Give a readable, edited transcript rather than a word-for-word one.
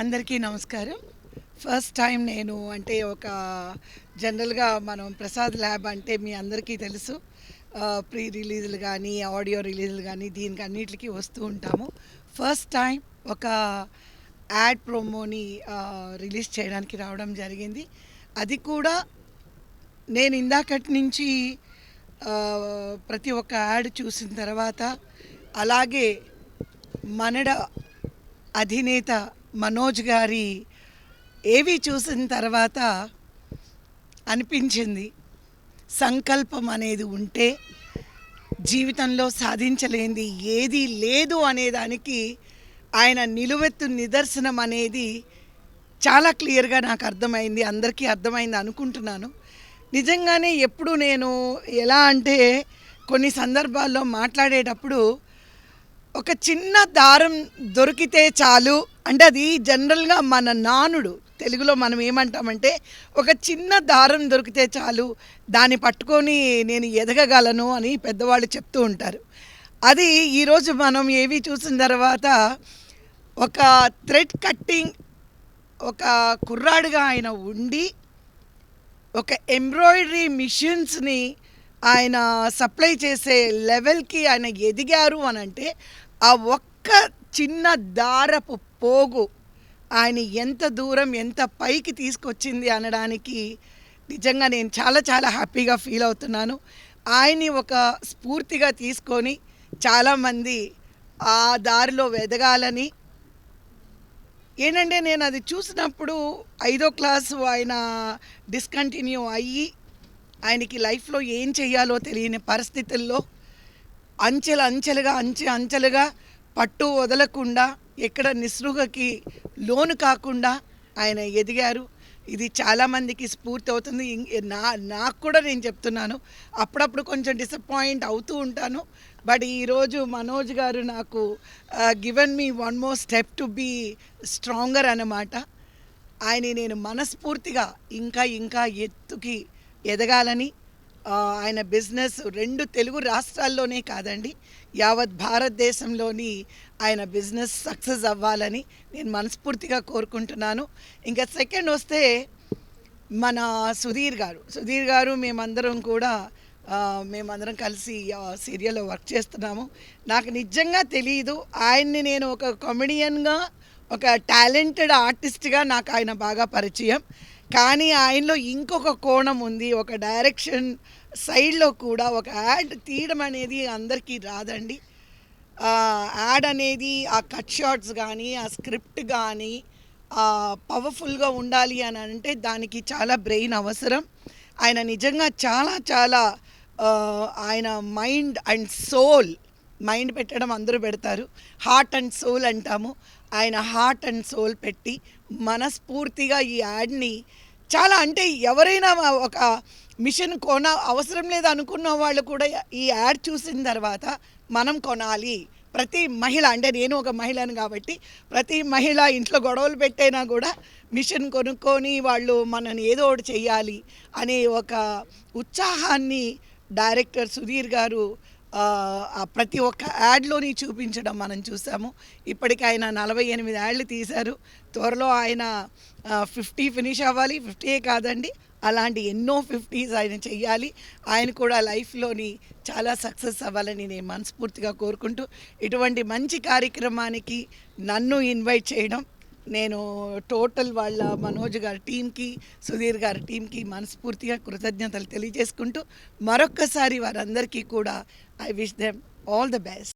అందరికీ నమస్కారం. First time నేను అంటే ఒక జనరల్‌గా మనం ప్రసాద్ ల్యాబ్ అంటే మీ అందరికీ తెలుసు. ప్రీ రిలీజ్‌లు గానీ, ఆడియో రిలీజ్‌లు గానీ దీనికి అన్నిట్లికి వస్తూ ఉంటాము. ఫస్ట్ టైం ఒక యాడ్ ప్రోమోని రిలీజ్ చేయడానికి రావడం జరిగింది. అది కూడా నేను ఇందాకటి నుంచి ప్రతి ఒక్క యాడ్ చూసిన తర్వాత అలాగే మనడ అధినేత మనోజ్ గారి ఏవి చూసిన తర్వాత అనిపించింది, సంకల్పం అనేది ఉంటే జీవితంలో సాధించలేనిది ఏదీ లేదు అనేదానికి ఆయన నిలువెత్తు నిదర్శనం అనేది చాలా క్లియర్గా నాకు అర్థమైంది, అందరికీ అర్థమైంది అనుకుంటున్నాను. నిజంగానే ఎప్పుడు నేను ఎలా అంటే కొన్ని సందర్భాల్లో మాట్లాడేటప్పుడు ఒక చిన్న దారం దొరికితే చాలు అంటే అది జనరల్గా మన నానుడు తెలుగులో మనం ఏమంటామంటే ఒక చిన్న దారం దొరికితే చాలు దాన్ని పట్టుకొని నేను ఎదగగలను అని పెద్దవాళ్ళు చెప్తూ ఉంటారు. అది ఈరోజు మనం ఏవి చూసిన తర్వాత ఒక థ్రెడ్ కట్టింగ్ ఒక కుర్రాడుగా ఆయన ఉండి ఒక ఎంబ్రాయిడరీ మిషన్స్ని ఆయన సప్లై చేసే లెవెల్కి ఆయన ఎదిగారు అని అంటే ఆ ఒక్క చిన్న దారపు పోగు ఆయన ఎంత దూరం ఎంత పైకి తీసుకొచ్చింది అనడానికి నిజంగా నేను చాలా చాలా హ్యాపీగా ఫీల్ అవుతున్నాను. ఆయన్ని ఒక స్ఫూర్తిగా తీసుకొని చాలామంది ఆ దారిలో ఎదగాలని ఏంటంటే నేను అది చూసినప్పుడు 5వ క్లాసు ఆయన డిస్కంటిన్యూ అయ్యి ఆయనకి లైఫ్లో ఏం చేయాలో తెలియని పరిస్థితుల్లో అంచెలుగా పట్టు వదలకుండా ఎక్కడ నిస్పృహకి లోను కాకుండా ఆయన ఎదిగారు. ఇది చాలామందికి స్ఫూర్తి అవుతుంది. నాకు కూడా నేను చెప్తున్నాను, అప్పుడప్పుడు కొంచెం డిసప్పాయింట్ అవుతూ ఉంటాను. బట్ ఈరోజు మనోజ్ గారు నాకు given me one more step to be stronger అన్నమాట. ఆయన నేను మనస్ఫూర్తిగా ఇంకా ఎత్తుకి ఎదగాలని ఆయన బిజినెస్ 2 తెలుగు రాష్ట్రాల్లోనే కాదండి, యావత్ భారతదేశంలోని ఆయన బిజినెస్ సక్సెస్ అవ్వాలని నేను మనస్ఫూర్తిగా కోరుకుంటున్నాను. ఇంకా సెకండ్ వస్తే మన సుధీర్ గారు మేమందరం కూడా మేమందరం కలిసి సీరియల్లో వర్క్ చేస్తున్నాము. నాకు నిజంగా తెలియదు ఆయన్ని నేను ఒక కామెడియన్గా ఒక టాలెంటెడ్ ఆర్టిస్ట్గా నాకు ఆయన బాగా పరిచయం. కానీ ఆయనలో ఇంకొక కోణం ఉంది. ఒక డైరెక్షన్ సైడ్లో కూడా ఒక యాడ్ తీయడం అనేది అందరికీ రాదండి. యాడ్ అనేది ఆ కట్ షాట్స్ కానీ ఆ స్క్రిప్ట్ కానీ పవర్ఫుల్గా ఉండాలి అని అంటే దానికి చాలా బ్రెయిన్ అవసరం. ఆయన నిజంగా చాలా ఆయన మైండ్ అండ్ సోల్, మైండ్ పెట్టడం అందరూ పెడతారు, హార్ట్ అండ్ సోల్ అంటాము. ఆయన హార్ట్ అండ్ సోల్ పెట్టి మనస్ఫూర్తిగా ఈ యాడ్ని చాలా అంటే ఎవరైనా ఒక మిషన్ అవసరం లేదు అనుకున్న వాళ్ళు కూడా ఈ యాడ్ చూసిన తర్వాత మనం కొనాలి. ప్రతి మహిళ అంటే నేను ఒక మహిళను కాబట్టి ప్రతి మహిళ ఇంట్లో గొడవలు పెట్టైనా కూడా మిషన్ కొనుక్కొని వాళ్ళు మనని ఏదో ఒకటి చెయ్యాలి అనే ఒక ఉత్సాహాన్ని డైరెక్టర్ సుధీర్ గారు ప్రతి ఒక్క యాడ్లోని చూపించడం మనం చూసాము. ఇప్పటికి ఆయన 48 యాడ్లు తీశారు. త్వరలో ఆయన 50 ఫినిష్ అవ్వాలి. 50 కాదండి, అలాంటి ఎన్నో 50s ఆయన చెయ్యాలి. ఆయన కూడా లైఫ్లోని చాలా సక్సెస్ అవ్వాలని నేను మనస్ఫూర్తిగా కోరుకుంటూ ఇటువంటి మంచి కార్యక్రమానికి నన్ను ఇన్వైట్ చేయడం నేను టోటల్ వాళ్ళ మనోజ్ గారి టీంకి సుధీర్ గారి టీంకి మనస్ఫూర్తిగా కృతజ్ఞతలు తెలియజేసుకుంటూ మరొక్కసారి వారందరికీ కూడా I wish them all the best.